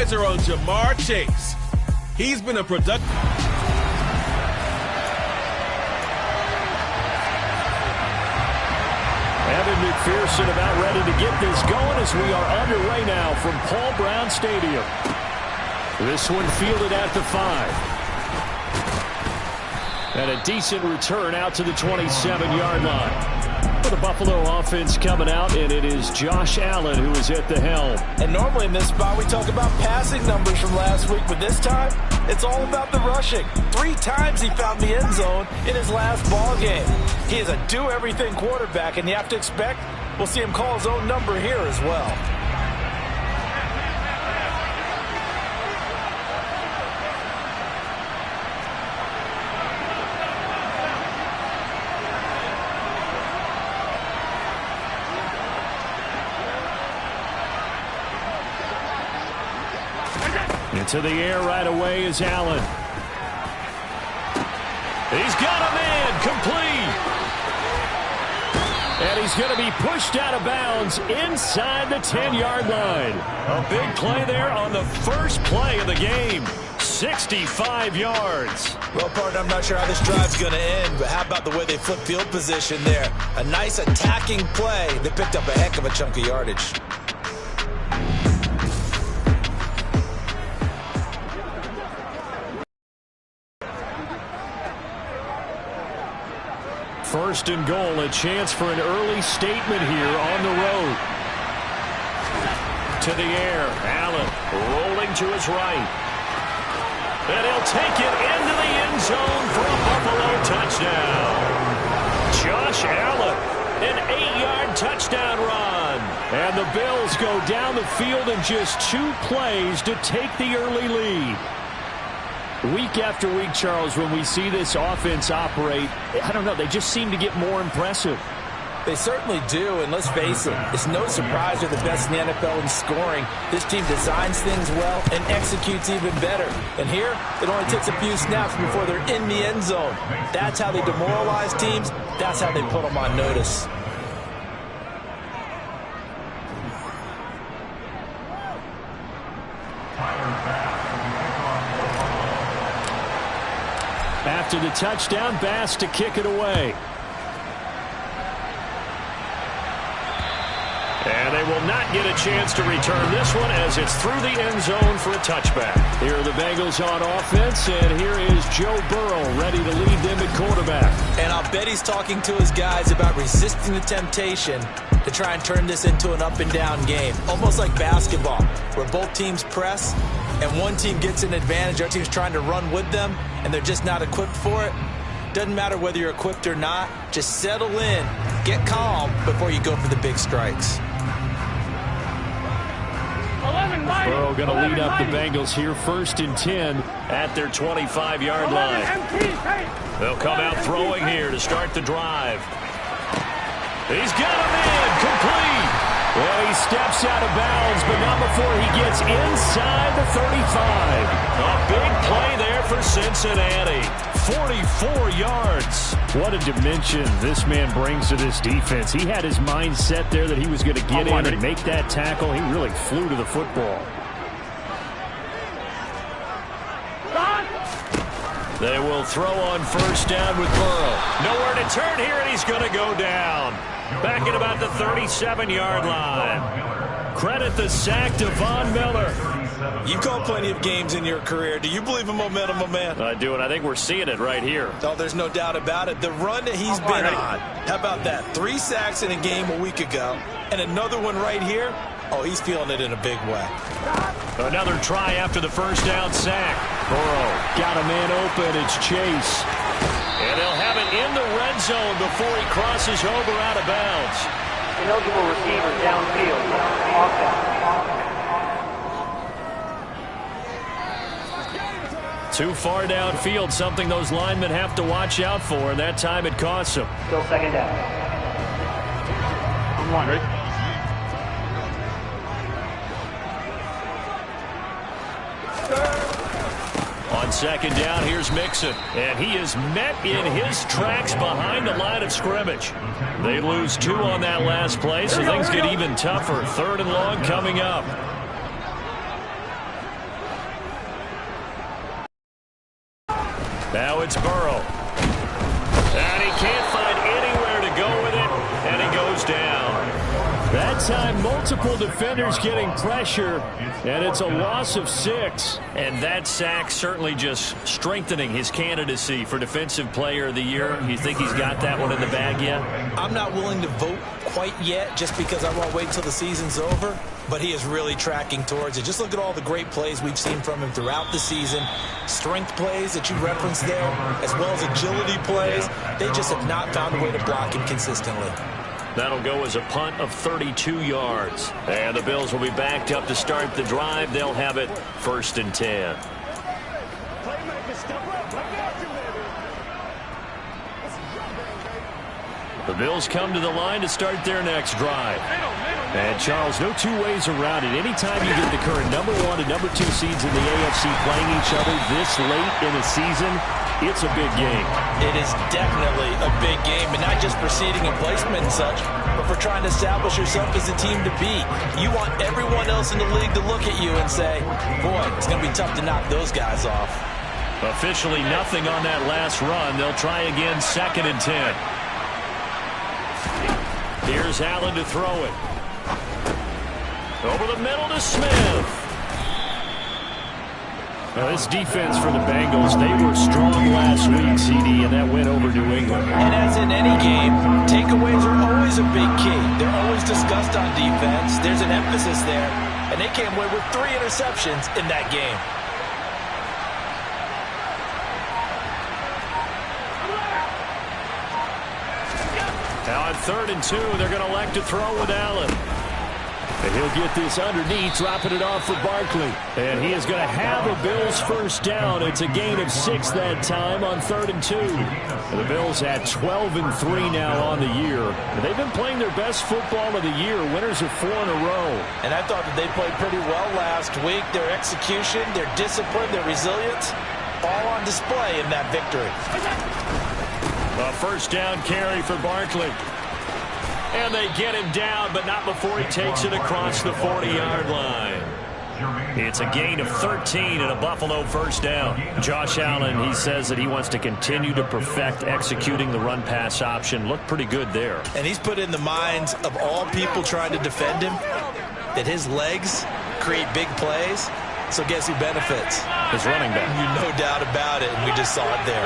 eyes are on Jamar Chase. He's been a productive... Evan McPherson about ready to get this going as we are underway now from Paul Brown Stadium. This one fielded at the 5. And a decent return out to the 27-yard line. For the Buffalo offense coming out, and it is Josh Allen who is at the helm. And normally in this spot we talk about passing numbers from last week, but this time it's all about the rushing. 3 times he found the end zone in his last ball game. He is a do-everything quarterback, and you have to expect we'll see him call his own number here as well. Into the air right away is Allen. He's got a man complete. And he's going to be pushed out of bounds inside the 10-yard line. A big play there on the first play of the game. 65 yards. Well, partner, I'm not sure how this drive's going to end, but how about the way they flip field position there? A nice attacking play. They picked up a heck of a chunk of yardage. First and goal, a chance for an early statement here on the road. To the air, Allen rolling to his right. And he'll take it into the end zone for a Buffalo touchdown. Josh Allen, an 8-yard touchdown run. And the Bills go down the field in just 2 plays to take the early lead. Week after week, Charles, when we see this offense operate, I don't know, they just seem to get more impressive. They certainly do, and let's face it, it's no surprise they're the best in the NFL in scoring. This team designs things well and executes even better. And here, it only takes a few snaps before they're in the end zone. That's how they demoralize teams. That's how they put them on notice. After the touchdown, Bass to kick it away. And they will not get a chance to return this one as it's through the end zone for a touchback. Here are the Bengals on offense, and here is Joe Burrow ready to lead them at quarterback. And I'll bet he's talking to his guys about resisting the temptation to try and turn this into an up-and-down game. Almost like basketball, where both teams press, and one team gets an advantage, our team's trying to run with them, and they're just not equipped for it. Doesn't matter whether you're equipped or not. Just settle in, get calm before you go for the big strikes. Burrow going to lead up the Bengals here, 1st and 10 at their 25-yard line. They'll come out throwing here to start the drive. He's got a man complete. Well, he steps out of bounds, but not before he gets inside the 35. A big play there for Cincinnati. 44 yards. What a dimension this man brings to this defense. He had his mind set there that he was going to get in and make that tackle. He really flew to the football. They will throw on 1st down with Burrow. Nowhere to turn here, and he's going to go down. Back at about the 37-yard line. Credit the sack to Von Miller. You've called plenty of games in your career. Do you believe in momentum, my man? I do, and I think we're seeing it right here. Oh, there's no doubt about it. The run that he's been on. How about that? 3 sacks in a game a week ago, and another one right here. Oh, he's feeling it in a big way. Another try after the 1st down sack. Burrow got a man open. It's Chase. And they'll have it in the red zone before he crosses over out of bounds. Ineligible receiver downfield. Too far downfield, something those linemen have to watch out for, and that time it costs them. Still 2nd down. On 1. Ready? On 2nd down, here's Mixon, and he is met in his tracks behind the line of scrimmage. They lose 2 on that last play, so things get even tougher. 3rd and long coming up. Now it's Burrow. And he can't find anywhere to go with it, and he goes down. That time, multiple defenders getting pressure, and it's a loss of 6. And that sack certainly just strengthening his candidacy for Defensive Player of the Year. You think he's got that one in the bag yet? I'm not willing to vote quite yet just because I want to wait till the season's over, but he is really tracking towards it. Just look at all the great plays we've seen from him throughout the season. Strength plays that you referenced there, as well as agility plays. They just have not found a way to block him consistently. That'll go as a punt of 32 yards. And the Bills will be backed up to start the drive. They'll have it 1st and 10. The Bills come to the line to start their next drive. And, Charles, no two ways around it. Anytime you get the current number 1 and number 2 seeds in the AFC playing each other this late in the season, it's a big game. It is definitely a big game, and not just for seeding and placement and such, but for trying to establish yourself as a team to beat. You want everyone else in the league to look at you and say, boy, it's going to be tough to knock those guys off. Officially nothing on that last run. They'll try again 2nd and 10. Here's Allen to throw it. Over the middle to Smith. Now this defense for the Bengals, they were strong last week, CD, and that went over New England. And as in any game, takeaways are always a big key. They're always discussed on defense. There's an emphasis there, and they came away with 3 interceptions in that game. Now on 3rd and 2, they're going to elect to throw with Allen. And he'll get this underneath, dropping it off for Barkley. And he is going to have a Bills first down. It's a gain of 6 that time on 3rd and 2. And the Bills at 12-3 now on the year. And they've been playing their best football of the year. Winners of 4 in a row. And I thought that they played pretty well last week. Their execution, their discipline, their resilience, all on display in that victory. A first down carry for Barkley. And they get him down, but not before he takes it across the 40-yard line. It's a gain of 13 and a Buffalo first down. Josh Allen, he says that he wants to continue to perfect executing the run-pass option. Looked pretty good there. And he's put in the minds of all people trying to defend him that his legs create big plays. So guess who benefits? His running back. No doubt about it, and we just saw it there.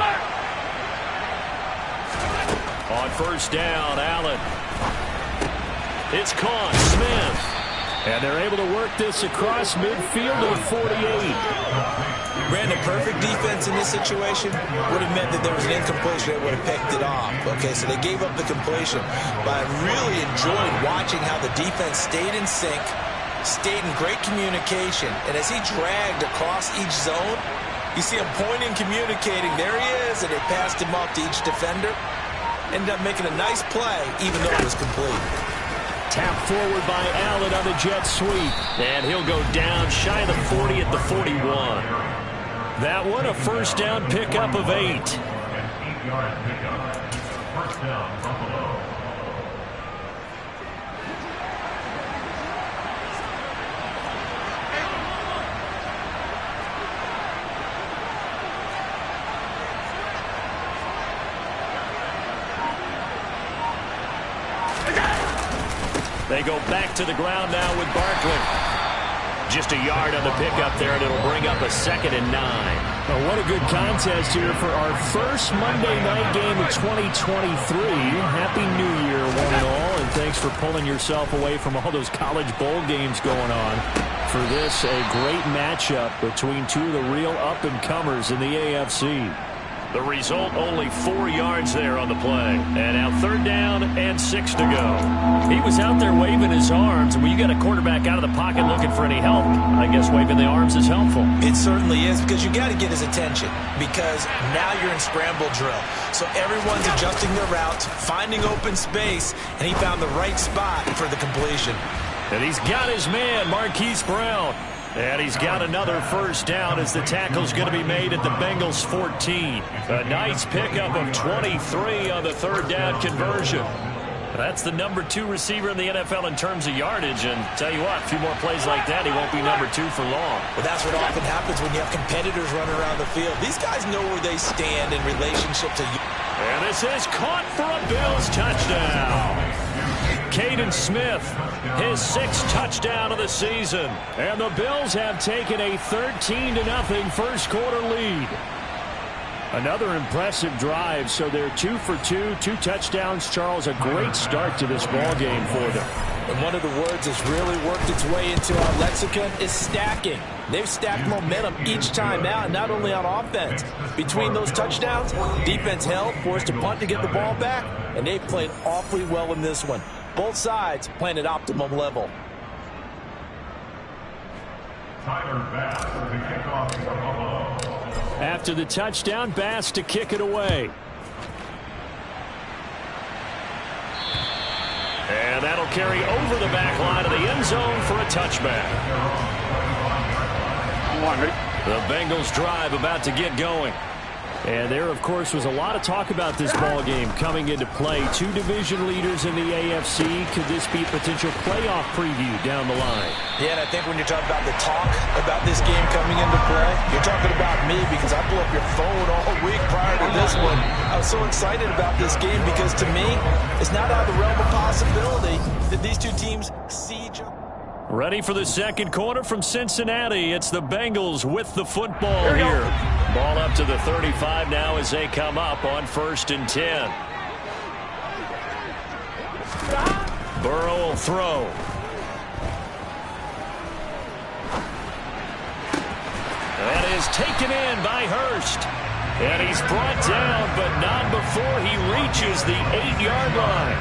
On first down, Allen. It's caught. Smith. And they're able to work this across midfield to the 48. Ran a perfect defense in this situation. Would have meant that there was an incompletion that would have picked it off. Okay, so they gave up the completion. But I really enjoyed watching how the defense stayed in sync, stayed in great communication. And as he dragged across each zone, you see him pointing, communicating. There he is, and they passed him off to each defender. Ended up making a nice play, even though it was complete. Tapped forward by Allen on the jet sweep. And he'll go down shy of the 40 at the 41. That one a first down pickup of 8. First down, Buffalo. They go back to the ground now with Barkley. Just a yard on the pickup there, and it'll bring up a 2nd and 9. Oh, what a good contest here for our first Monday night game of 2023. Happy New Year, one and all, and thanks for pulling yourself away from all those college bowl games going on. For this, a great matchup between two of the real up-and-comers in the AFC. The result, only 4 yards there on the play. And now 3rd down and 6 to go. He was out there waving his arms. And when you got a quarterback out of the pocket looking for any help, I guess waving the arms is helpful. It certainly is, because you got to get his attention, because now you're in scramble drill. So everyone's adjusting their routes, finding open space, and he found the right spot for the completion. And he's got his man, Marquise Brown. And he's got another first down as the tackle's going to be made at the Bengals 14. A nice pickup of 23 on the 3rd down conversion. That's the number 2 receiver in the NFL in terms of yardage. And tell you what, a few more plays like that, he won't be number 2 for long. Well, that's what often happens when you have competitors running around the field. These guys know where they stand in relationship to you. And this is caught for a Bills touchdown. Caden Smith, his 6th touchdown of the season. And the Bills have taken a 13-0 first quarter lead. Another impressive drive, so they're 2 for 2, 2 touchdowns. Charles, a great start to this ball game for them. And one of the words that's really worked its way into our lexicon is stacking. They've stacked momentum each time out, not only on offense. Between those touchdowns, defense held, forced a punt to get the ball back, and they've played awfully well in this one. Both sides playing at optimum level. After the touchdown, Bass to kick it away. And that'll carry over the back line of the end zone for a touchback. The Bengals drive about to get going. And there, of course, was a lot of talk about this ball game coming into play. 2 division leaders in the AFC. Could this be a potential playoff preview down the line? Yeah, and I think when you're talking about the talk about this game coming into play, you're talking about me because I blew up your phone all week prior to this one. I was so excited about this game because, to me, it's not out of the realm of possibility that these 2 teams see each other. Ready for the second quarter from Cincinnati. It's the Bengals with the football here. Ball up to the 35 now as they come up on 1st and 10. Burrow will throw. That is taken in by Hurst. And he's brought down, but not before he reaches the 8-yard line.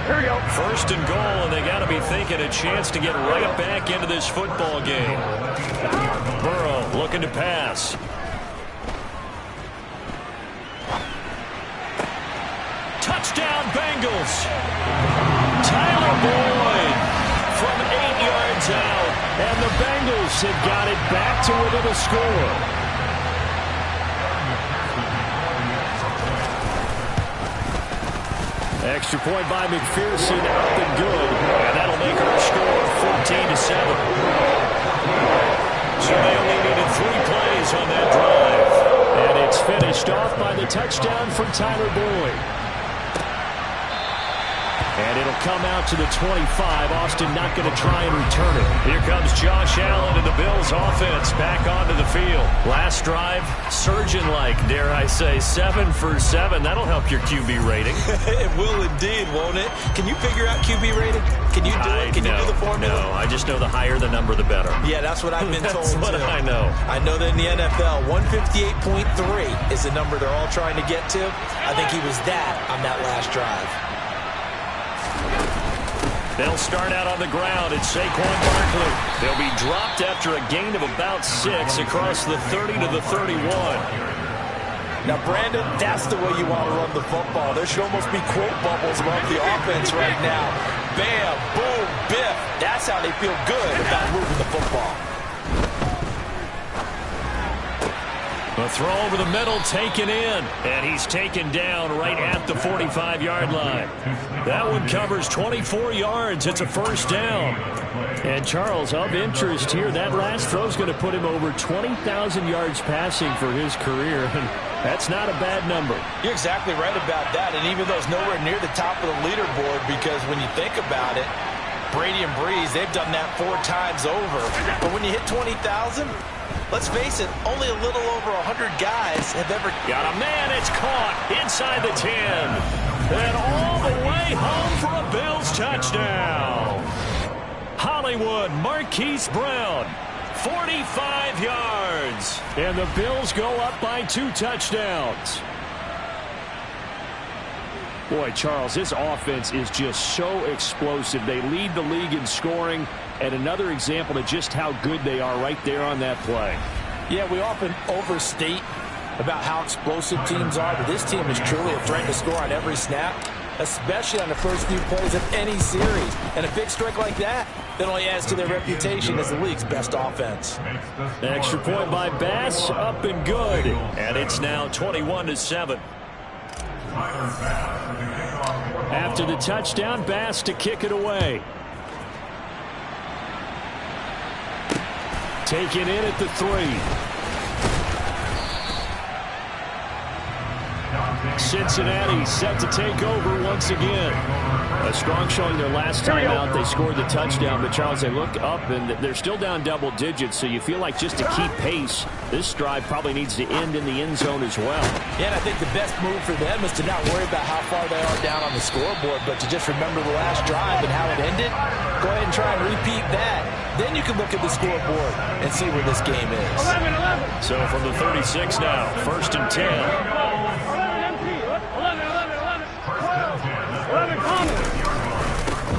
Here we go. 1st and goal, and they got to be thinking a chance to get right back into this football game. Burrow looking to pass. Touchdown, Bengals. Tyler Boyd from 8 yards out, and the Bengals have got it back to within a score. Extra point by McPherson, up and good. And that'll make our score 14-7. So they only needed 3 plays on that drive. And it's finished off by the touchdown from Tyler Boyd. And it'll come out to the 25. Austin not going to try and return it. Here comes Josh Allen and the Bills offense back onto the field. Last drive, surgeon-like, dare I say, 7 for 7. That'll help your QB rating. It will indeed, won't it? Can you figure out QB rating? Can you do it? Can you do the formula? No, I just know the higher the number, the better. Yeah, that's what I've been told, That's what too. I know. I know that in the NFL, 158.3 is the number they're all trying to get to. I think he was that on that last drive. They'll start out on the ground. It's Saquon Barkley. They'll be dropped after a gain of about 6 across the 30 to the 31. Now, Brandon, that's the way you want to run the football. There should almost be quote bubbles above the offense right now. Bam, boom, biff. That's how they feel good about moving the football. A throw over the middle taken in, and he's taken down right at the 45-yard line. That one covers 24 yards. It's a 1st down. And Charles, of interest here, that last throw is going to put him over 20,000 yards passing for his career, and that's not a bad number. You're exactly right about that, and even though it's nowhere near the top of the leaderboard, because when you think about it, Brady and Breeze, they've done that 4 times over. But when you hit 20,000, let's face it, only a little over 100 guys have ever... Got a man, it's caught inside the 10. And all the way home for a Bills touchdown. Hollywood, Marquise Brown, 45 yards. And the Bills go up by 2 touchdowns. Boy, Charles, this offense is just so explosive. They lead the league in scoring, and another example of just how good they are right there on that play. Yeah, we often overstate about how explosive teams are, but this team is truly a threat to score on every snap, especially on the first few plays of any series. And a big strike like that only adds to their reputation as the league's best offense. Extra point by Bass, up and good. And it's now 21-7. After the touchdown, Bass to kick it away. Taken in at the 3. Cincinnati set to take over once again. A strong showing their last time out. They scored the touchdown, but Charles, they look up and they're still down double digits, so you feel like just to keep pace, this drive probably needs to end in the end zone as well. Yeah, and I think the best move for them is to not worry about how far they are down on the scoreboard, but to just remember the last drive and how it ended. Go ahead and try and repeat that. Then you can look at the scoreboard and see where this game is. 11. So from the 36 now, 1st and 10.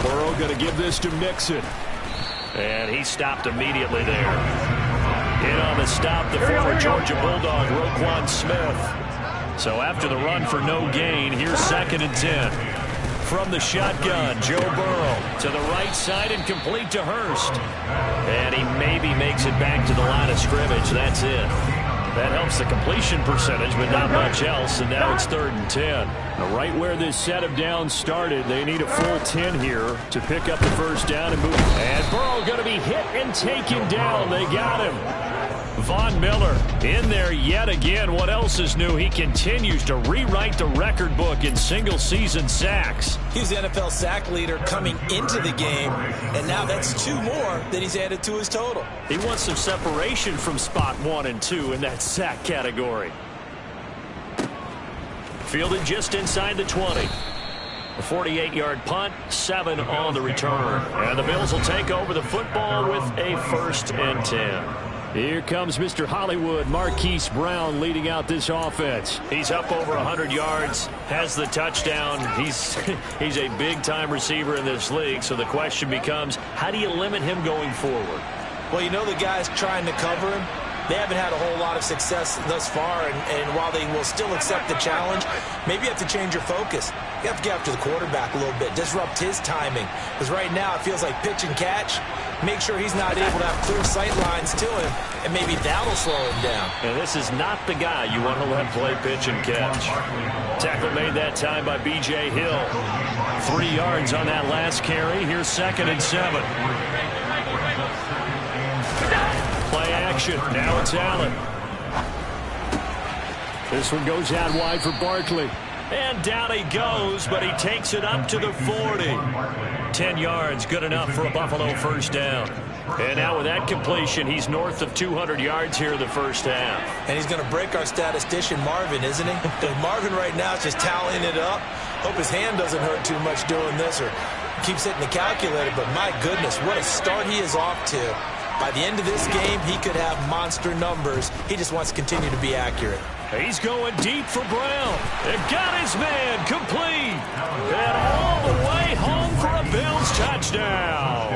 Burrow going to give this to Mixon. And he stopped immediately there. In on the stop, the former Georgia Bulldog, Roquan Smith. So after the run for no gain, here's 2nd and 10. From the shotgun, Joe Burrow to the right side and complete to Hurst. And he maybe makes it back to the line of scrimmage. That's it. That helps the completion percentage, but not much else, and now it's 3rd and 10. Now, right where this set of downs started, they need a full 10 here to pick up the first down and move. And Burrow going to be hit and taken down. They got him. Von Miller in there yet again. What else is new? He continues to rewrite the record book in single-season sacks. He's the NFL sack leader coming into the game, and now that's 2 more that he's added to his total. He wants some separation from spot 1 and 2 in that sack category. Fielded just inside the 20. A 48-yard punt, 7 on the return. And the Bills will take over the football with a 1st and 10. Here comes Mr. Hollywood, Marquise Brown, leading out this offense. He's up over 100 yards, has the touchdown. He's a big-time receiver in this league, so the question becomes, how do you limit him going forward? Well, you know the guys trying to cover him, they haven't had a whole lot of success thus far, and while they will still accept the challenge, maybe you have to change your focus. You have to get after the quarterback a little bit, disrupt his timing, because right now it feels like pitch and catch. Make sure he's not able to have clear sight lines to him, and maybe that'll slow him down. And this is not the guy you want to let play pitch and catch. Tackle made that time by B.J. Hill. 3 yards on that last carry. Here's 2nd and 7. Play action. Now it's Allen. This one goes out wide for Barkley. And down he goes, but he takes it up to the 40. 10 yards, good enough for a Buffalo first down. And now with that completion, he's north of 200 yards here in the first half. And he's going to break our statistician Marvin, isn't he? Marvin right now is just tallying it up. Hope his hand doesn't hurt too much doing this or keeps hitting the calculator. But my goodness, what a start he is off to. By the end of this game, he could have monster numbers. He just wants to continue to be accurate. He's going deep for Brown. It got his man complete. And all the way home for a Bills touchdown.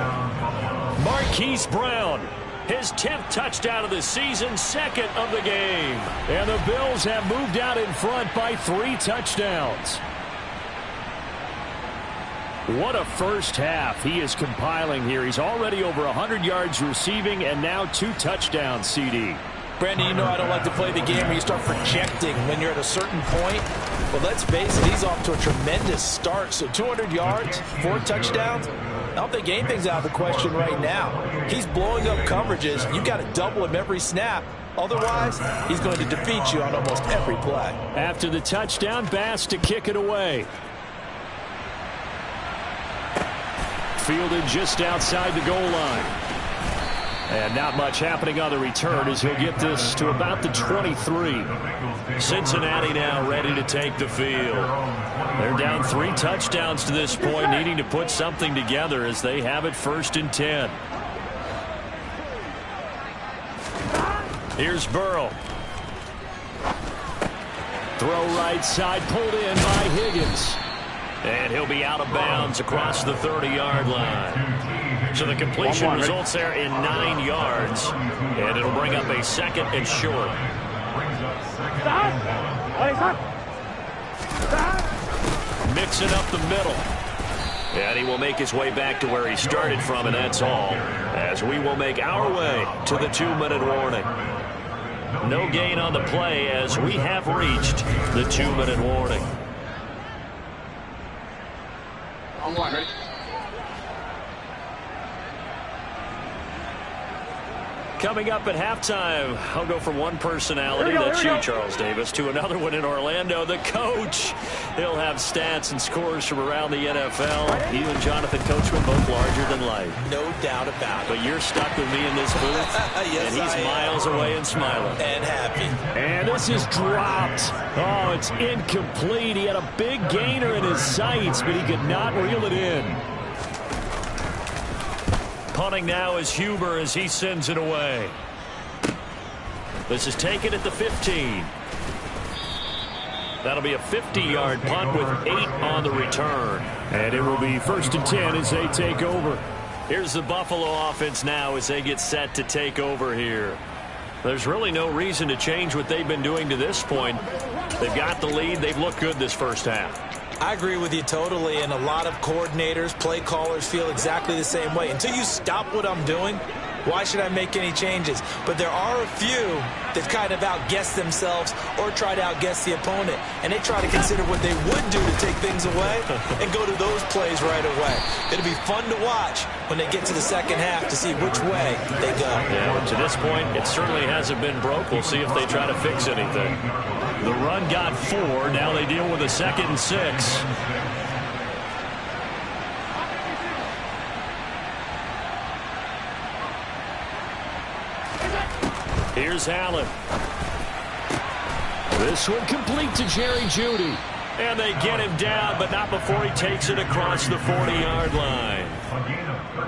Marquise Brown, his 10th touchdown of the season, 2nd of the game. And the Bills have moved out in front by 3 touchdowns. What a first half he is compiling here. He's already over 100 yards receiving and now 2 touchdowns, CD. Brandon, you know I don't like to play the game where you start projecting when you're at a certain point. But let's face it, he's off to a tremendous start. So 200 yards, 4 touchdowns. I don't think anything's out of the question right now. He's blowing up coverages. You've got to double him every snap. Otherwise, he's going to defeat you on almost every play. After the touchdown, Bass to kick it away. Fielded just outside the goal line. And not much happening on the return as he'll get this to about the 23. Cincinnati now ready to take the field. They're down 3 touchdowns to this point, needing to put something together as they have it 1st and 10. Here's Burrow. Throw right side, pulled in by Higgins. And he'll be out of bounds across the 30-yard line. So the completion results there in 9 yards. And it'll bring up a 2nd and short. Mixing up the middle. And he will make his way back to where he started from, and that's all. As we will make our way to the 2-minute warning. No gain on the play as we have reached the 2-minute warning. On one, ready? Coming up at halftime, I'll go from one personality, that's you, Charles Davis, to another one in Orlando, the coach. He'll have stats and scores from around the NFL. You and Jonathan Coachman both larger than life. No doubt about it. But you're stuck with me in this booth, yes, and he's miles away and smiling. And happy. And this is dropped. Oh, it's incomplete. He had a big gainer in his sights, but he could not reel it in. Punting now is Huber as he sends it away. This is taken at the 15. That'll be a 50-yard punt with 8 on the return. And it will be 1st and 10 as they take over. Here's the Buffalo offense now as they get set to take over here. There's really no reason to change what they've been doing to this point. They've got the lead. They've looked good this first half. I agree with you totally, and a lot of coordinators, play callers feel exactly the same way. Until you stop what I'm doing, why should I make any changes? But there are a few that kind of outguess themselves or try to outguess the opponent, and they try to consider what they would do to take things away and go to those plays right away. It'll be fun to watch when they get to the second half to see which way they go. Yeah, to this point, it certainly hasn't been broke. We'll see if they try to fix anything. The run got 4. Now they deal with a 2nd and 6. Here's Allen. This one complete to Jerry Jeudy. And they get him down, but not before he takes it across the 40-yard line.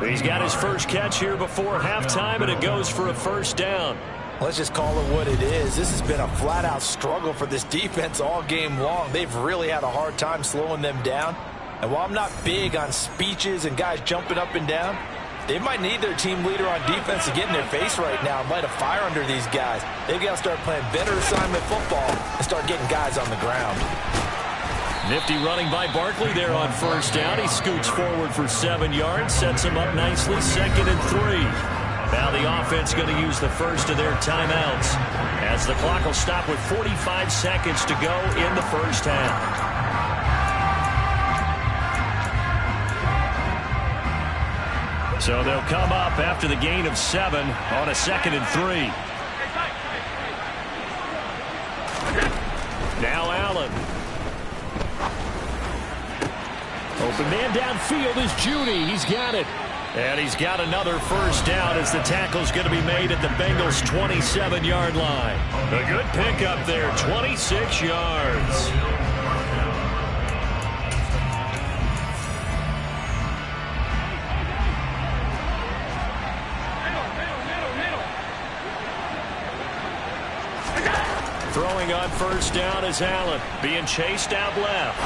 He's got his first catch here before halftime, and it goes for a first down. Let's just call it what it is. This has been a flat-out struggle for this defense all game long. They've really had a hard time slowing them down. And while I'm not big on speeches and guys jumping up and down, they might need their team leader on defense to get in their face right now and light a fire under these guys. They've got to start playing better assignment football and start getting guys on the ground. Nifty running by Barkley there on first down. He scoots forward for 7 yards, sets him up nicely, 2nd and 3. Now the offense going to use the first of their timeouts as the clock will stop with 45 seconds to go in the first half. So they'll come up after the gain of 7 on a 2nd and 3. Now Allen. Open man downfield is Jeudy. He's got it. And he's got another first down as the tackle's going to be made at the Bengals' 27-yard line. A good pickup there, 26 yards. Throwing on first down is Allen, being chased out left.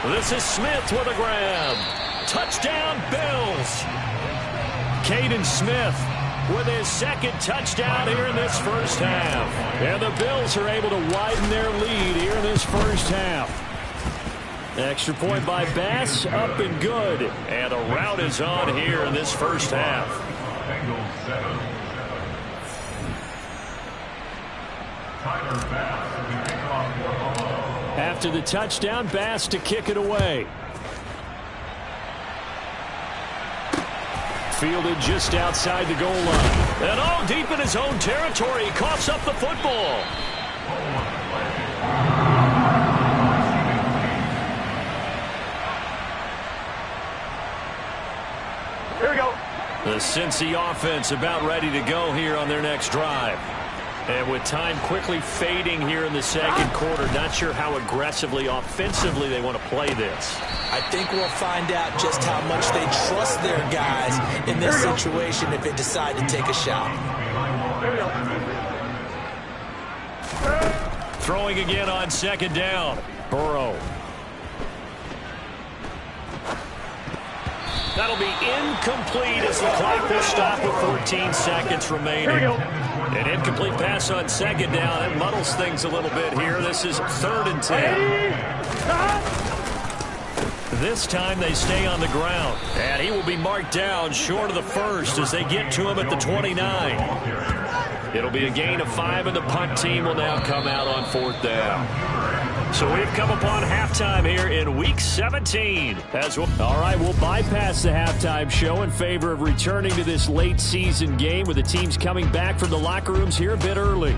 This is Smith with a grab. Touchdown, Bills. Caden Smith with his 2nd touchdown here in this first half. And the Bills are able to widen their lead here in this first half. Extra point by Bass, up and good. And a rout is on here in this first half. After the touchdown, Bass to kick it away. Fielded just outside the goal line. And all deep in his own territory, he coughs up the football. Here we go. The Cincy offense about ready to go here on their next drive. And with time quickly fading here in the second quarter, not sure how aggressively, offensively they want to play this. I think we'll find out just how much they trust their guys in this situation if they decide to take a shot. Throwing again on 2nd down. Burrow. That'll be incomplete as the clock will stop with 14 seconds remaining. An incomplete pass on 2nd down. It muddles things a little bit here. This is 3rd and 10. This time they stay on the ground. And he will be marked down short of the first as they get to him at the 29. It'll be a gain of 5, and the punt team will now come out on 4th down. So we've come upon halftime here in Week 17. All right, we'll bypass the halftime show in favor of returning to this late season game with the teams coming back from the locker rooms here a bit early.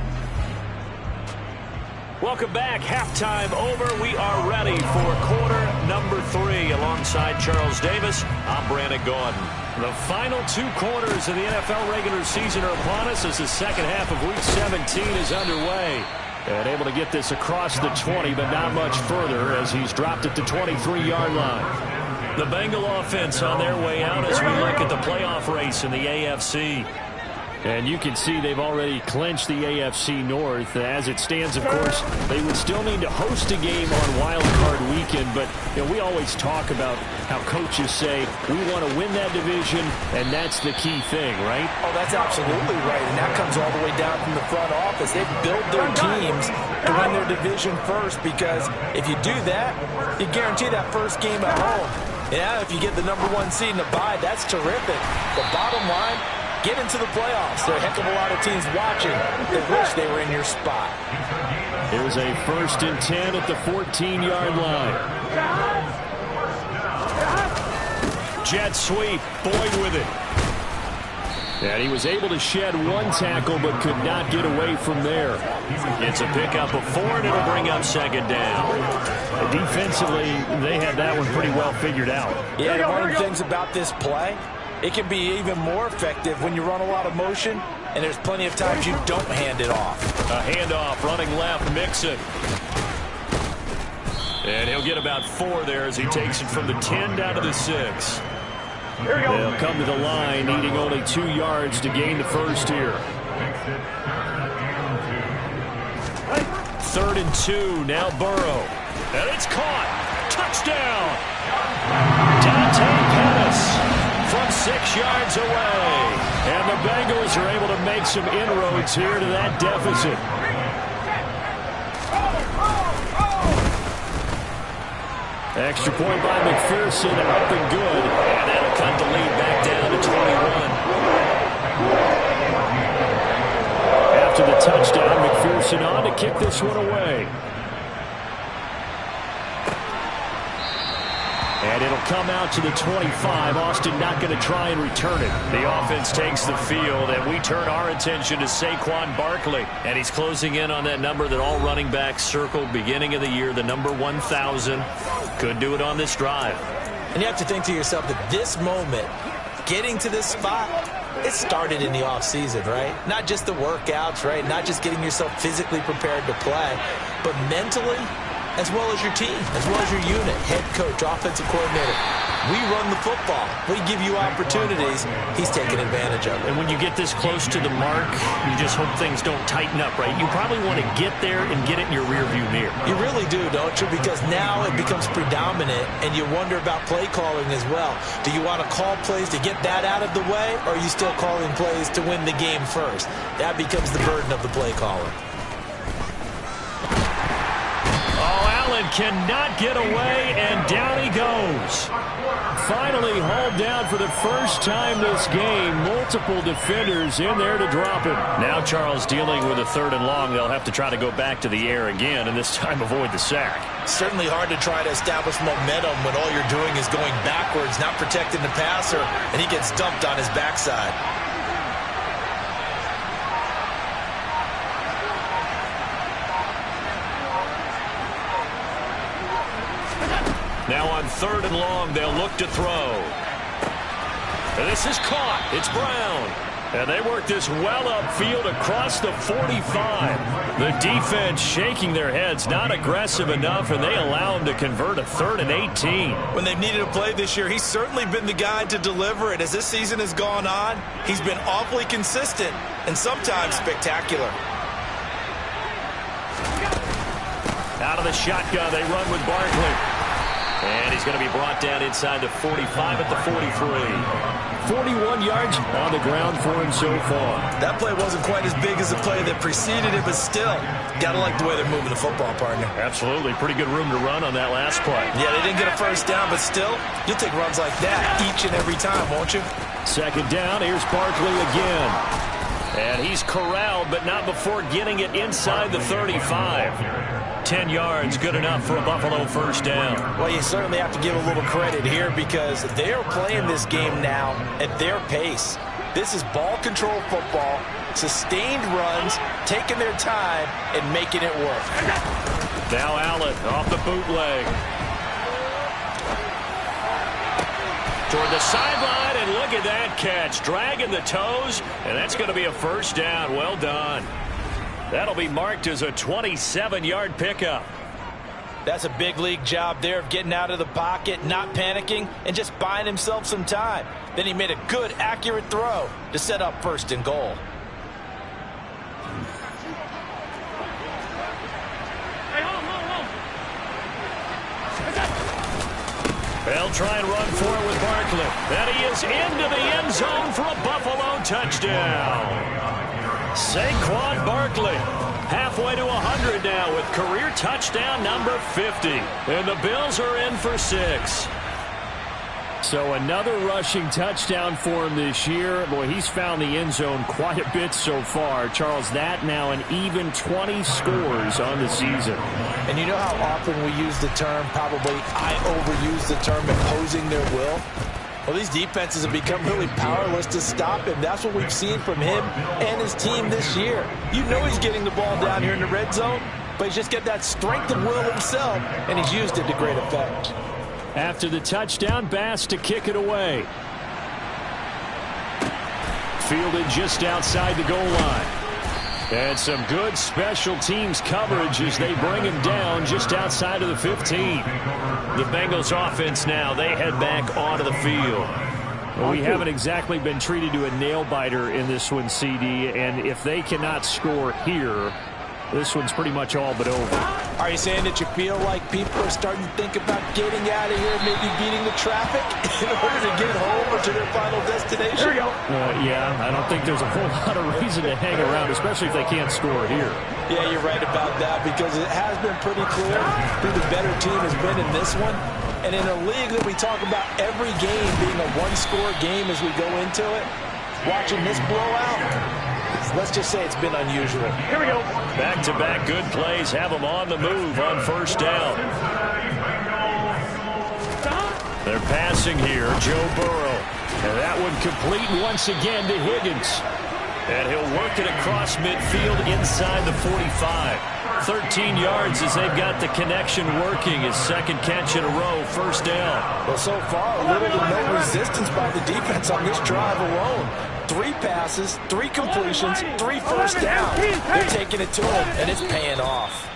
Welcome back. Halftime over. We are ready for quarter number 3. Alongside Charles Davis, I'm Brandon Gaudin. The final 2 quarters of the NFL regular season are upon us as the second half of Week 17 is underway. And able to get this across the 20, but not much further as he's dropped it to 23-yard line. The Bengal offense on their way out as we look at the playoff race in the AFC. And you can see they've already clinched the AFC North. As it stands, of course, they would still need to host a game on Wild Card Weekend. But we always talk about how coaches say, we want to win that division, and that's the key thing, right? Oh, that's absolutely right. And that comes all the way down from the front office. They build their teams to win their division first, because if you do that, you guarantee that first game at home. Yeah, if you get the number 1 seed in the bye, that's terrific. The bottom line, get into the playoffs. There are a heck of a lot of teams watching that wish they were in your spot. Here's a 1st and 10 at the 14-yard line. Jet sweep. Boyd with it. And he was able to shed 1 tackle but could not get away from there. It's a pickup of 4, and it'll bring up 2nd down. Defensively, they had that one pretty well figured out. Yeah, one of the things about this play, it can be even more effective when you run a lot of motion, and there's plenty of times you don't hand it off. A handoff, running left, Mixon. And he'll get about 4 there as he takes it from the 10 down to the 6. They'll come to the line, needing only 2 yards to gain the first here. 3rd and 2, now Burrow. And it's caught. Touchdown. Dante Pettis from 6 yards away. And the Bengals are able to make some inroads here to that deficit. Extra point by McPherson, up and good. And that'll cut the lead back down to 21. After the touchdown, McPherson on to kick this one away. And it'll come out to the 25. Austin not going to try and return it. The offense takes the field, and we turn our attention to Saquon Barkley. And he's closing in on that number that all running backs circled beginning of the year, the number 1,000. Could do it on this drive. And you have to think to yourself that this moment, getting to this spot, it started in the offseason, right? Not just the workouts, right? Not just getting yourself physically prepared to play, but mentally, as well as your team, as well as your unit, head coach, offensive coordinator. We run the football. We give you opportunities. He's taking advantage of it. And when you get this close to the mark, you just hope things don't tighten up, right? You probably want to get there and get it in your rearview mirror. You really do, don't you? Because now it becomes predominant, and you wonder about play calling as well. Do you want to call plays to get that out of the way, or are you still calling plays to win the game first? That becomes the burden of the play caller. Cannot get away, and down he goes. Finally hauled down for the first time this game. Multiple defenders in there to drop him. Now Charles dealing with a 3rd and long. They'll have to try to go back to the air again, and this time avoid the sack. Certainly hard to try to establish momentum when all you're doing is going backwards, not protecting the passer, and he gets dumped on his backside. Now on 3rd and long, they'll look to throw. And this is caught. It's Brown. And they work this well upfield across the 45. The defense shaking their heads, not aggressive enough, and they allow him to convert a 3rd and 18. When they've needed a play this year, he's certainly been the guy to deliver it. As this season has gone on, he's been awfully consistent and sometimes spectacular. Out of the shotgun, they run with Barkley. And he's going to be brought down inside the 45 at the 43. 41 yards on the ground for him so far. That play wasn't quite as big as the play that preceded it, but still, got to like the way they're moving the football, partner. Absolutely. Pretty good room to run on that last play. Yeah, they didn't get a first down, but still, you'll take runs like that each and every time, won't you? 2nd down, here's Barkley again. And he's corralled, but not before getting it inside the 35. 10 yards, good enough for a Buffalo first down. Well, you certainly have to give a little credit here because they're playing this game now at their pace. This is ball control football, sustained runs, taking their time, and making it work. Now Allen off the bootleg. Toward the sideline, and look at that catch. Dragging the toes, and that's going to be a first down. Well done. That'll be marked as a 27-yard pickup. That's a big league job there of getting out of the pocket, not panicking, and just buying himself some time. Then he made a good, accurate throw to set up first and goal. They'll try and run for it with Barkley. And he is into the end zone for a Buffalo touchdown. Saquon Barkley halfway to 100 now with career touchdown number 50. And the Bills are in for 6. So another rushing touchdown for him this year. Boy, he's found the end zone quite a bit so far. Charles, that now an even 20 scores on the season. And you know how often we use the term, probably I overuse the term, imposing their will? Well, these defenses have become really powerless to stop him. That's what we've seen from him and his team this year. You know he's getting the ball down here in the red zone, but he's just got that strength of will himself, and he's used it to great effect. After the touchdown, Bass to kick it away. Fielded just outside the goal line. And some good special teams coverage as they bring him down just outside of the 15. The Bengals offense now, they head back onto the field. Well, we haven't exactly been treated to a nail-biter in this one, CD, and if they cannot score here, this one's pretty much all but over. Are you saying that you feel like people are starting to think about getting out of here, maybe beating the traffic in order to get home or to their final destination? Here we go. Yeah, I don't think there's a whole lot of reason to hang around, especially if they can't score here. Yeah, you're right about that because it has been pretty clear who the better team has been in this one. And in a league that we talk about every game being a one-score game as we go into it, watching this blowout, let's just say it's been unusual. Here we go. Back-to-back good plays have them on the move on first down. They're passing here, Joe Burrow. And that one complete once again to Higgins. And he'll work it across midfield inside the 45. 13 yards as they've got the connection working. His second catch in a row, first down. Well, so far, little to no resistance by the defense on this drive alone. 3 passes, 3 completions, 3 first downs. They're taking it to him, and it's paying off.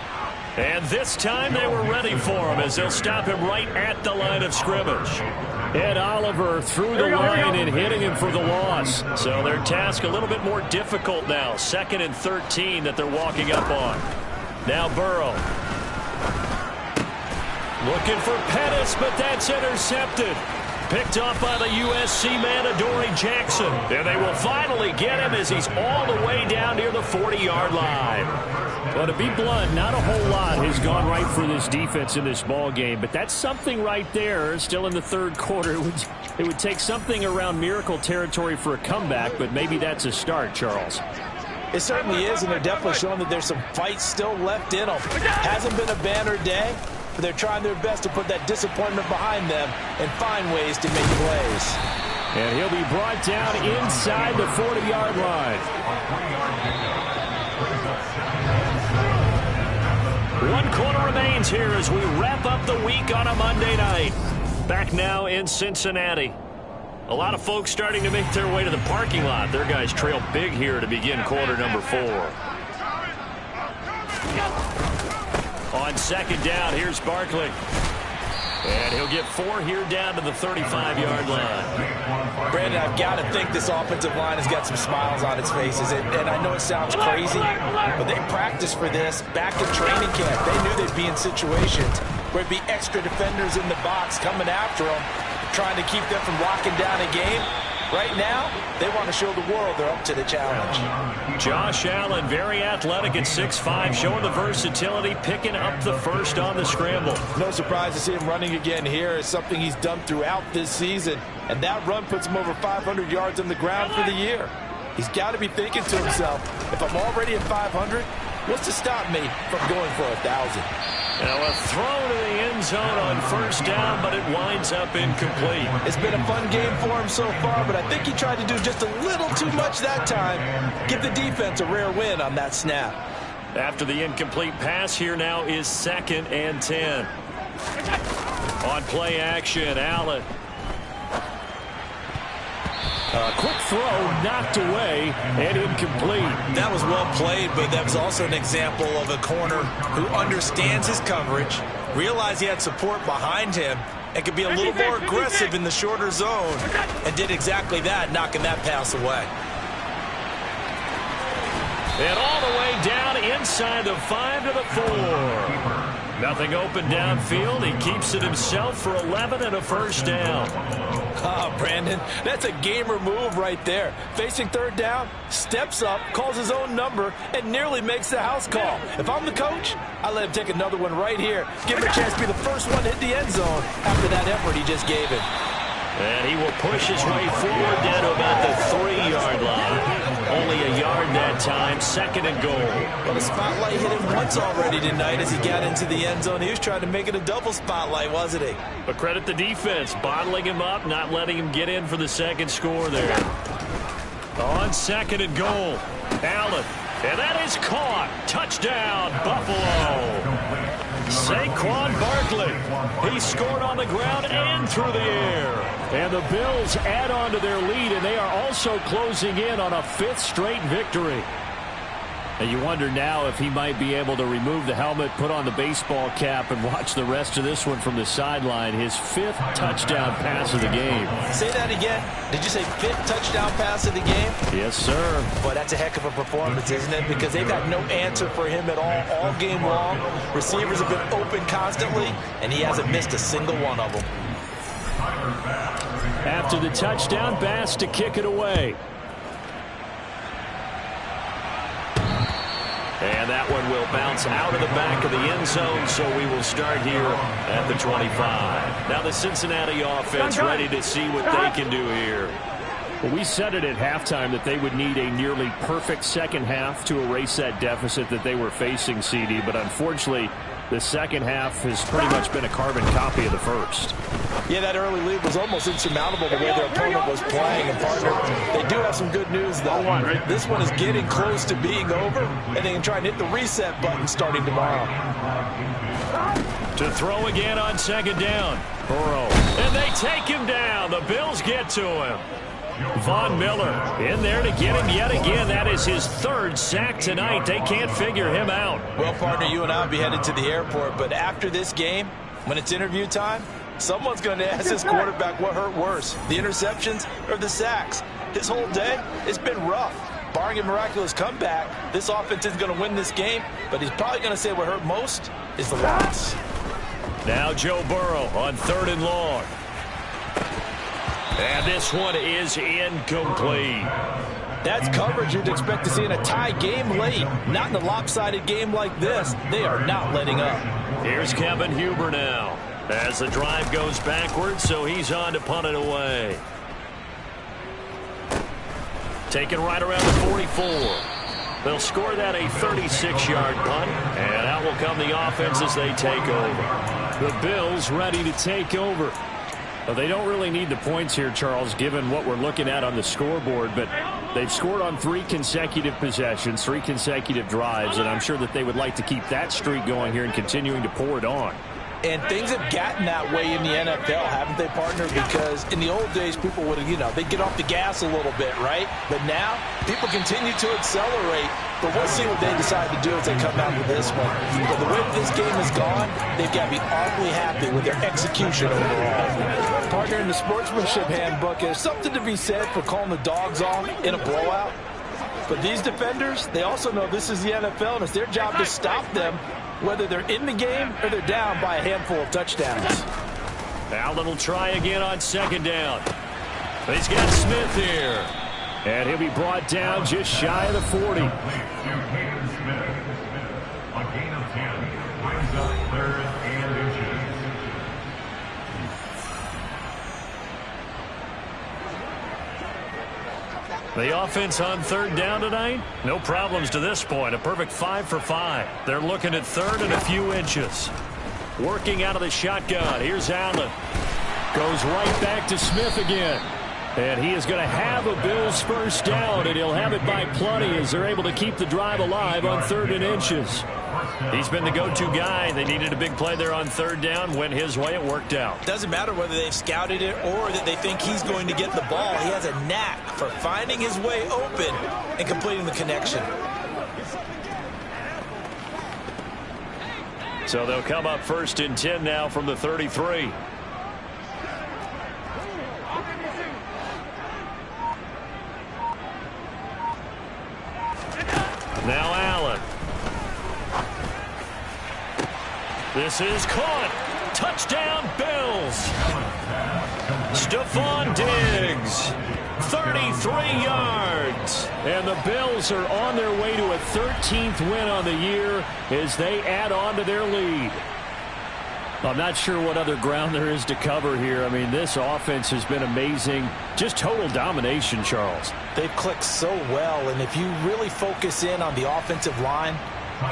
And this time they were ready for him as they'll stop him right at the line of scrimmage. Ed Oliver through the line and hitting him for the loss. So their task a little bit more difficult now. 2nd and 13 that they're walking up on. Now Burrow. Looking for Pettis, but that's intercepted. Picked off by the USC man, Adoree Jackson. And they will finally get him as he's all the way down near the 40-yard line. Well, to be blunt, not a whole lot has gone right for this defense in this ball game, but that's something right there. Still in the third quarter, it would take something around miracle territory for a comeback, but maybe that's a start, Charles. It certainly is, and they're definitely showing that there's some fight still left in them. Hasn't been a banner day, but they're trying their best to put that disappointment behind them and find ways to make plays. And he'll be brought down inside the 40-yard line. 1 quarter remains here as we wrap up the week on a Monday night. Back now in Cincinnati. A lot of folks starting to make their way to the parking lot. Their guys trail big here to begin quarter number 4. On second down, here's Barkley. And he'll get 4 here down to the 35-yard line. Brandon, I've got to think this offensive line has got some smiles on its faces. And I know it sounds crazy, but they practiced for this back in training camp. They knew they'd be in situations where it'd be extra defenders in the box coming after them, trying to keep them from locking down a game. Right now, they want to show the world they're up to the challenge. Josh Allen, very athletic at 6'5", showing the versatility, picking up the first on the scramble. No surprise to see him running again here. It's something he's done throughout this season. And that run puts him over 500 yards on the ground for the year. He's got to be thinking to himself, if I'm already at 500, what's to stop me from going for 1,000? Now a throw to the end zone on first down, but it winds up incomplete. It's been a fun game for him so far, but I think he tried to do just a little too much that time. Give the defense a rare win on that snap. After the incomplete pass, here now is 2nd and 10. On play action, Allen. A quick throw knocked away and incomplete. That was well played, but that was also an example of a corner who understands his coverage, realized he had support behind him, and could be a little more aggressive in the shorter zone, and did exactly that, knocking that pass away. And all the way down inside the 5 to the 4. Nothing open downfield. He keeps it himself for 11 and a first down. Oh, Brandon, that's a gamer move right there. Facing 3rd down, steps up, calls his own number, and nearly makes the house call. If I'm the coach, I let him take another one right here. Give him a chance to be the first one to hit the end zone after that effort he just gave him. And he will push his way forward down to about the 3-yard line. Only a yard that time, 2nd and goal. Well, the spotlight hit him once already tonight as he got into the end zone. He was trying to make it a double spotlight, wasn't he? But credit the defense, bottling him up, not letting him get in for the second score there. On 2nd and goal, Allen. And that is caught. Touchdown, Buffalo. Saquon Barkley. He scored on the ground and through the air. And the Bills add on to their lead, and they are also closing in on a 5th straight victory. And you wonder now if he might be able to remove the helmet, put on the baseball cap, and watch the rest of this one from the sideline. His 5th touchdown pass of the game. Say that again. Did you say 5th touchdown pass of the game? Yes, sir. Boy, that's a heck of a performance, isn't it? Because they've had no answer for him at all game long. Receivers have been open constantly, and he hasn't missed a single one of them. After the touchdown, Bass to kick it away. And that one will bounce out of the back of the end zone, so we will start here at the 25. Now the Cincinnati offense ready to see what they can do here. Well, we said it at halftime that they would need a nearly perfect second half to erase that deficit that they were facing, CD, but unfortunately, the second half has pretty much been a carbon copy of the first. Yeah, that early lead was almost insurmountable the way their opponent was playing. And, partner, they do have some good news, though. This one is getting close to being over, and they can try and hit the reset button starting tomorrow. To throw again on 2nd down. Burrow. And they take him down. The Bills get to him. Von Miller in there to get him yet again. That is his 3rd sack tonight. They can't figure him out. Well, partner, you and I will be headed to the airport, but after this game, when it's interview time, someone's going to ask this quarterback what hurt worse, the interceptions or the sacks. His whole day, it's been rough. Barring a miraculous comeback, this offense is going to win this game, but he's probably going to say what hurt most is the loss. Now Joe Burrow on 3rd and long. And this one is incomplete. That's coverage you'd expect to see in a tie game late. Not in a lopsided game like this. They are not letting up. Here's Kevin Huber now. As the drive goes backwards, so he's on to punt it away. Taken right around the 44. They'll score that a 36-yard punt. And out will come the offense as they take over. The Bills ready to take over. Well, they don't really need the points here, Charles, given what we're looking at on the scoreboard, but they've scored on 3 consecutive possessions, 3 consecutive drives, and I'm sure that they would like to keep that streak going here and continuing to pour it on. And things have gotten that way in the NFL, haven't they, partner? Because in the old days, people would, they'd get off the gas a little bit, right? But now, people continue to accelerate. But we'll see what they decide to do as they come out with this one. But the way this game has gone, they've got to be awfully happy with their execution overall. Partner, in the sportsmanship handbook, there's something to be said for calling the dogs off in a blowout. But these defenders, they also know this is the NFL, and it's their job to stop them, whether they're in the game or they're down by a handful of touchdowns. Allen will try again on 2nd down. He's got Smith here. And he'll be brought down just shy of the 40. A gain of 10 brings up 3rd and inches. The offense on third down tonight, no problems to this point. A perfect 5 for 5. They're looking at third and a few inches. Working out of the shotgun. Here's Allen. Goes right back to Smith again. And he is going to have a Bills first down, and he'll have it by plenty as they're able to keep the drive alive on third and inches. He's been the go-to guy. They needed a big play there on third down. Went his way. It worked out. Doesn't matter whether they've scouted it or that they think he's going to get the ball. He has a knack for finding his way open and completing the connection. So they'll come up first and 10 now from the 33. Now Allen. This is caught. Touchdown, Bills. Stephon Diggs. 33 yards. And the Bills are on their way to a 13th win on the year as they add on to their lead. I'm not sure what other ground there is to cover here. I mean, this offense has been amazing. Just total domination, Charles. They've clicked so well, and if you really focus in on the offensive line,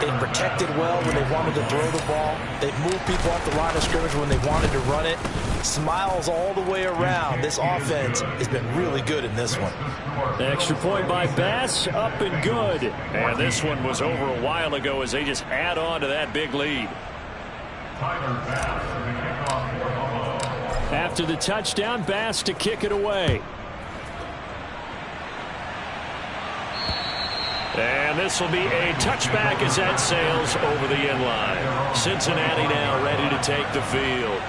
they've protected well when they wanted to throw the ball. They've moved people off the line of scrimmage when they wanted to run it. Smiles all the way around. This offense has been really good in this one. The extra point by Bass, up and good. And this one was over a while ago as they just add on to that big lead. After the touchdown, Bass to kick it away. And this will be a touchback as that sails over the end line. Cincinnati now ready to take the field.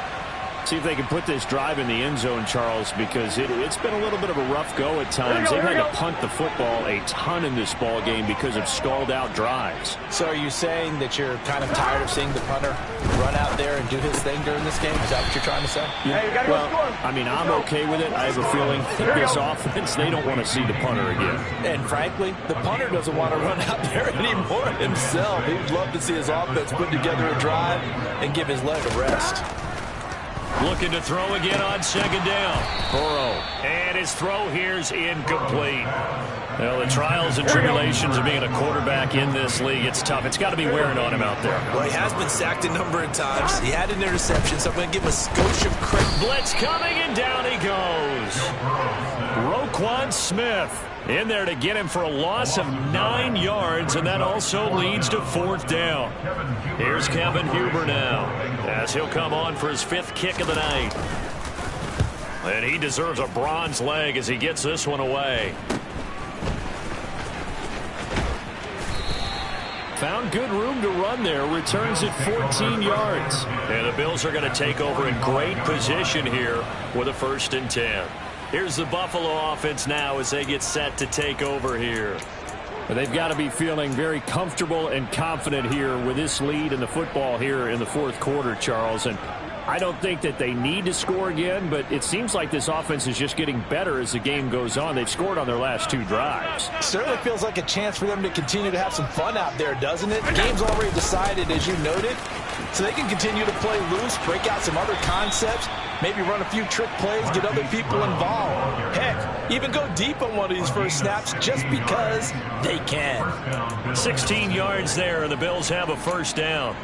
See if they can put this drive in the end zone, Charles, because it's been a little bit of a rough go at times. They've had to punt the football a ton in this ball game because of stalled-out drives. So are you saying that you're kind of tired of seeing the punter run out there and do his thing during this game? Is that what you're trying to say? Hey, you gotta well, go score. I mean, I'm okay with it. I have a feeling that this offense, they don't want to see the punter again. And frankly, the punter doesn't want to run out there anymore himself. He would love to see his offense put together a drive and give his leg a rest. Looking to throw again on second down. Burrow. And his throw here's incomplete. Well, the trials and tribulations of being a quarterback in this league, it's tough. It's got to be wearing on him out there. Well, he has been sacked a number of times. He had an interception, so I'm going to give him a skosh of credit. Blitz coming, and down he goes. Roquan Smith in there to get him for a loss of 9 yards, and that also leads to fourth down. Here's Kevin Huber now, as he'll come on for his 5th kick of the night. And he deserves a bronze leg as he gets this one away. Found good room to run there. Returns at 14 yards. And the Bills are going to take over in great position here with a 1st and 10. Here's the Buffalo offense now as they get set to take over here. They've got to be feeling very comfortable and confident here with this lead in the football here in the 4th quarter, Charles. And I don't think that they need to score again, but it seems like this offense is just getting better as the game goes on. They've scored on their last 2 drives. Certainly feels like a chance for them to continue to have some fun out there, doesn't it? The game's already decided, as you noted, so they can continue to play loose, break out some other concepts, maybe run a few trick plays, get other people involved. Heck, even go deep on one of these first snaps just because they can. 16 yards there, and the Bills have a 1st down.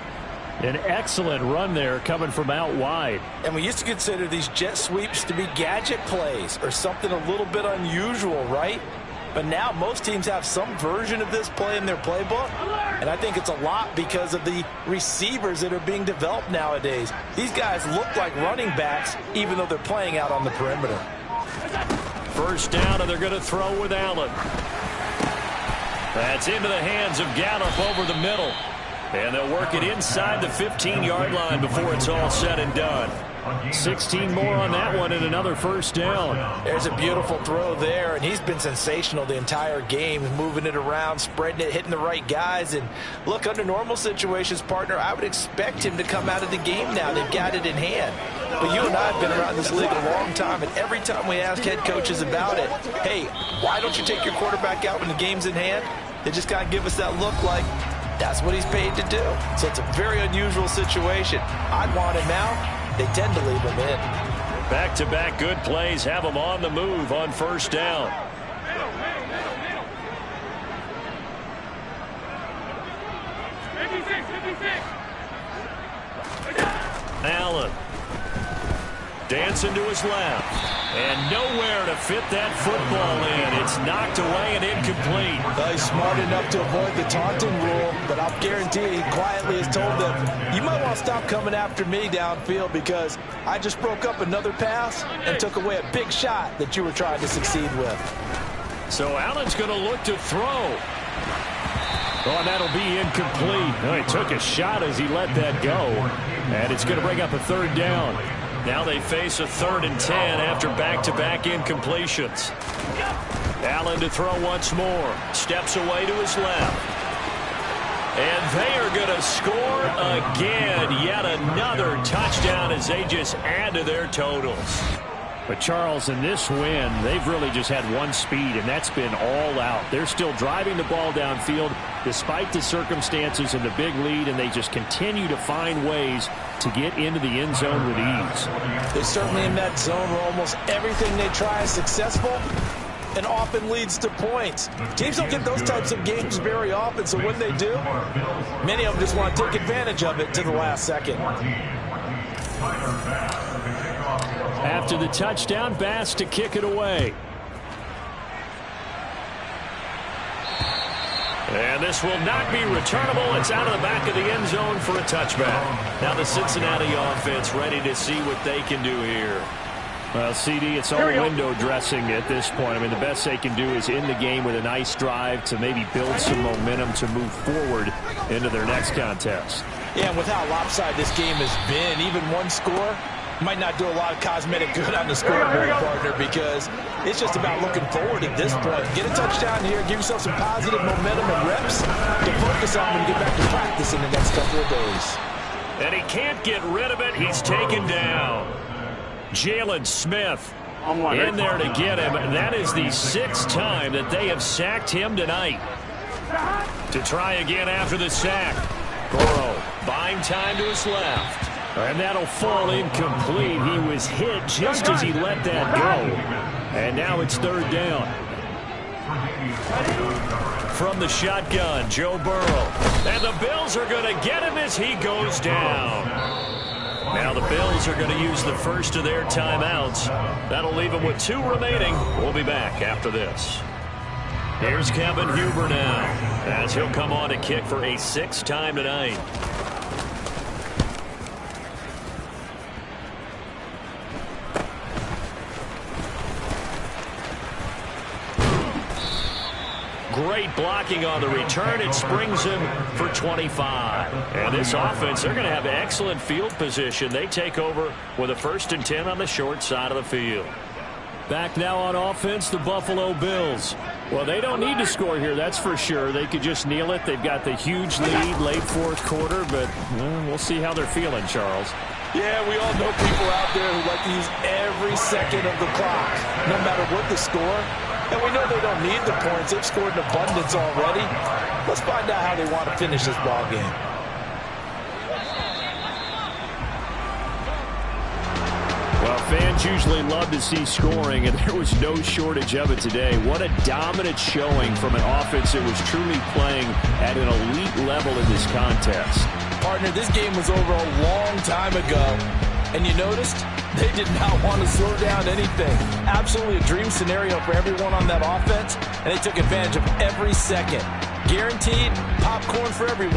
An excellent run there coming from out wide. And we used to consider these jet sweeps to be gadget plays or something a little bit unusual, right? But now most teams have some version of this play in their playbook. And I think it's a lot because of the receivers that are being developed nowadays. These guys look like running backs even though they're playing out on the perimeter. 1st down, and they're going to throw with Allen. That's into the hands of Gallup over the middle. And they'll work it inside the 15-yard line before it's all said and done. 16 more on that one and another 1st down. There's a beautiful throw there, and he's been sensational the entire game, moving it around, spreading it, hitting the right guys. And look, under normal situations, partner, I would expect him to come out of the game now. They've got it in hand. But you and I have been around this league a long time, and every time we ask head coaches about it, hey, why don't you take your quarterback out when the game's in hand? They just kind of give us that look like that's what he's paid to do. So it's a very unusual situation. I'd want him out. They tend to leave him in. Back-to-back good plays have him on the move on 1st down. Allen. Dancing to his left. And nowhere to fit that football in. It's knocked away and incomplete. Well, he's smart enough to avoid the taunting rule, but I'll guarantee he quietly has told them, you might want to stop coming after me downfield because I just broke up another pass and took away a big shot that you were trying to succeed with. So Allen's going to look to throw. Oh, and that'll be incomplete. Oh, he took a shot as he let that go. And it's going to bring up a third down. Now they face a 3rd and 10 after back-to-back incompletions. Allen to throw once more. Steps away to his left. And they are going to score again. Yet another touchdown as they just add to their totals. But, Charles, in this win, they've really just had one speed, and that's been all out. They're still driving the ball downfield despite the circumstances and the big lead, and they just continue to find ways to get into the end zone with ease. They're certainly in that zone where almost everything they try is successful and often leads to points. Teams don't get those types of games very often, so when they do, many of them just want to take advantage of it to the last second. After the touchdown, Bass to kick it away. And this will not be returnable. It's out of the back of the end zone for a touchback. Now the Cincinnati offense ready to see what they can do here. Well, CD, it's all window dressing at this point. I mean, the best they can do is end the game with a nice drive to maybe build some momentum to move forward into their next contest. Yeah, and with how lopsided this game has been, even one score might not do a lot of cosmetic good on the scoreboard, partner, because it's just about looking forward at this point. Get a touchdown here, give yourself some positive momentum and reps to focus on when you get back to practice in the next couple of days. And he can't get rid of it. He's taken down. Jalen Smith in there to get him. That is the 6th time that they have sacked him tonight. To try again after the sack. Burrow buying time to his left. And that'll fall incomplete. He was hit just as he let that go. And now it's 3rd down. From the shotgun, Joe Burrow. And the Bills are going to get him as he goes down. Now the Bills are going to use the first of their timeouts. That'll leave them with 2 remaining. We'll be back after this. Here's Kevin Huber now, as he'll come on to kick for a 6th time tonight. Great blocking on the return. It springs him for 25. And this offense, they're going to have excellent field position. They take over with a 1st and 10 on the short side of the field. Back now on offense, the Buffalo Bills. Well, they don't need to score here, that's for sure. They could just kneel it. They've got the huge lead, late 4th quarter, but we'll see how they're feeling, Charles. Yeah, we all know people out there who like to use every second of the clock, no matter what the score. And we know they don't need the points. They've scored in abundance already. Let's find out how they want to finish this ball game. Well, fans usually love to see scoring, and there was no shortage of it today. What a dominant showing from an offense that was truly playing at an elite level in this contest. Partner, this game was over a long time ago, and you noticed they did not want to slow down anything. Absolutely a dream scenario for everyone on that offense, and they took advantage of every second. Guaranteed popcorn for everyone.